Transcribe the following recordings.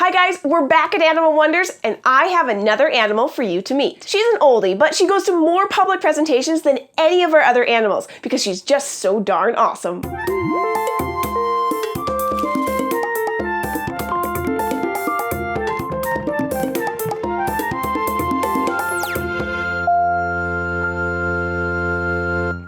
Hi guys, we're back at Animal Wonders, and I have another animal for you to meet. She's an oldie, but she goes to more public presentations than any of our other animals because she's just so darn awesome.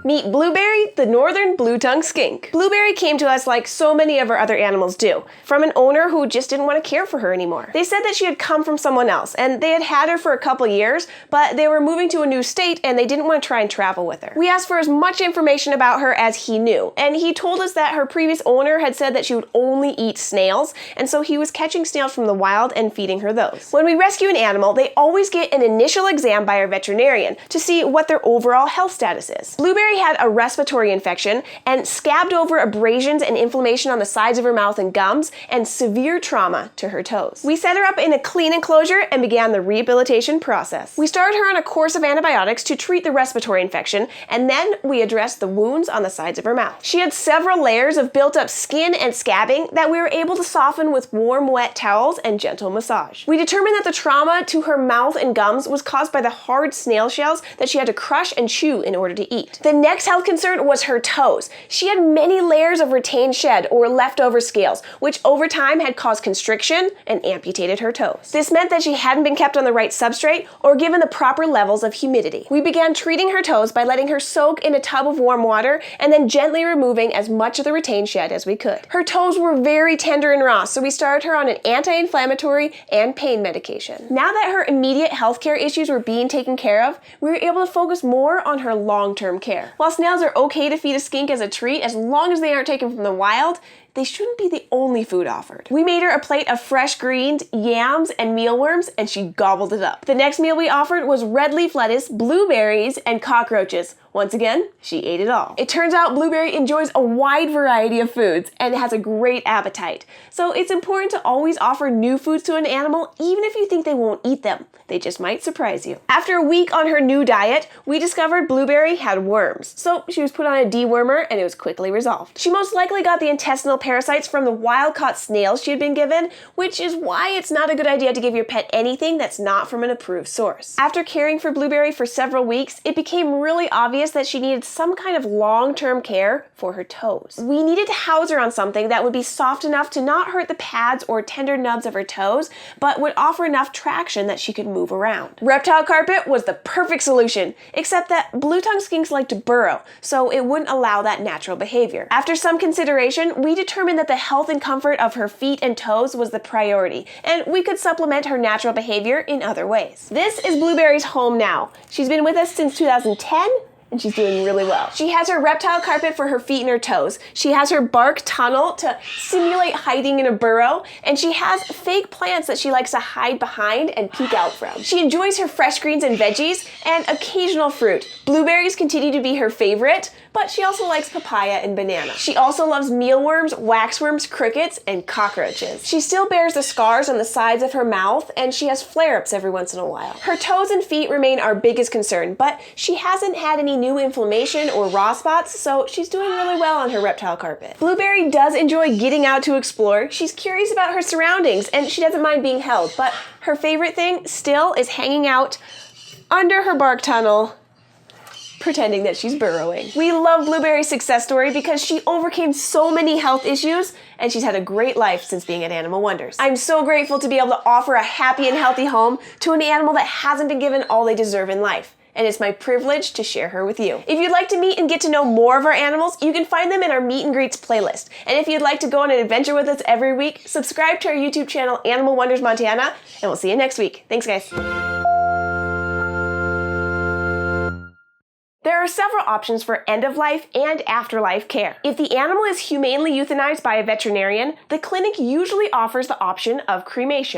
Meet Blueberry, the northern blue-tongued skink. Blueberry came to us like so many of our other animals do, from an owner who just didn't want to care for her anymore. They said that she had come from someone else, and they had had her for a couple years, but they were moving to a new state and they didn't want to try and travel with her. We asked for as much information about her as he knew, and he told us that her previous owner had said that she would only eat snails, and so he was catching snails from the wild and feeding her those. When we rescue an animal, they always get an initial exam by our veterinarian to see what their overall health status is. Blueberry had a respiratory infection and scabbed over abrasions and inflammation on the sides of her mouth and gums and severe trauma to her toes. We set her up in a clean enclosure and began the rehabilitation process. We started her on a course of antibiotics to treat the respiratory infection, and then we addressed the wounds on the sides of her mouth. She had several layers of built-up skin and scabbing that we were able to soften with warm, wet towels and gentle massage. We determined that the trauma to her mouth and gums was caused by the hard snail shells that she had to crush and chew in order to eat. The next health concern was her toes. She had many layers of retained shed or leftover scales, which over time had caused constriction and amputated her toes. This meant that she hadn't been kept on the right substrate or given the proper levels of humidity. We began treating her toes by letting her soak in a tub of warm water and then gently removing as much of the retained shed as we could. Her toes were very tender and raw, so we started her on an anti-inflammatory and pain medication. Now that her immediate healthcare issues were being taken care of, we were able to focus more on her long-term care. While snails are okay to feed a skink as a treat as long as they aren't taken from the wild, they shouldn't be the only food offered. We made her a plate of fresh greens, yams, and mealworms, and she gobbled it up. The next meal we offered was red leaf lettuce, blueberries, and cockroaches. Once again, she ate it all. It turns out Blueberry enjoys a wide variety of foods and has a great appetite. So it's important to always offer new foods to an animal, even if you think they won't eat them. They just might surprise you. After a week on her new diet, we discovered Blueberry had worms. So she was put on a dewormer and it was quickly resolved. She most likely got the intestinal parasites from the wild-caught snails she had been given, which is why it's not a good idea to give your pet anything that's not from an approved source. After caring for Blueberry for several weeks, it became really obvious that she needed some kind of long-term care for her toes. We needed to house her on something that would be soft enough to not hurt the pads or tender nubs of her toes, but would offer enough traction that she could move around. Reptile carpet was the perfect solution, except that blue-tongued skinks like to burrow, so it wouldn't allow that natural behavior. After some consideration, we determined that the health and comfort of her feet and toes was the priority, and we could supplement her natural behavior in other ways. This is Blueberry's home now. She's been with us since 2010, and she's doing really well. She has her reptile carpet for her feet and her toes. She has her bark tunnel to simulate hiding in a burrow, and she has fake plants that she likes to hide behind and peek out from. She enjoys her fresh greens and veggies and occasional fruit. Blueberries continue to be her favorite, but she also likes papaya and banana. She also loves mealworms, waxworms, crickets, and cockroaches. She still bears the scars on the sides of her mouth, and she has flare-ups every once in a while. Her toes and feet remain our biggest concern, but she hasn't had any new inflammation or raw spots, so she's doing really well on her reptile carpet. Blueberry does enjoy getting out to explore. She's curious about her surroundings, and she doesn't mind being held, but her favorite thing still is hanging out under her bark tunnel, pretending that she's burrowing. We love Blueberry's success story because she overcame so many health issues and she's had a great life since being at Animal Wonders. I'm so grateful to be able to offer a happy and healthy home to an animal that hasn't been given all they deserve in life. And it's my privilege to share her with you. If you'd like to meet and get to know more of our animals, you can find them in our Meet and Greets playlist. And if you'd like to go on an adventure with us every week, subscribe to our YouTube channel, Animal Wonders Montana, and we'll see you next week. Thanks, guys. There are several options for end-of-life and afterlife care. If the animal is humanely euthanized by a veterinarian, the clinic usually offers the option of cremation.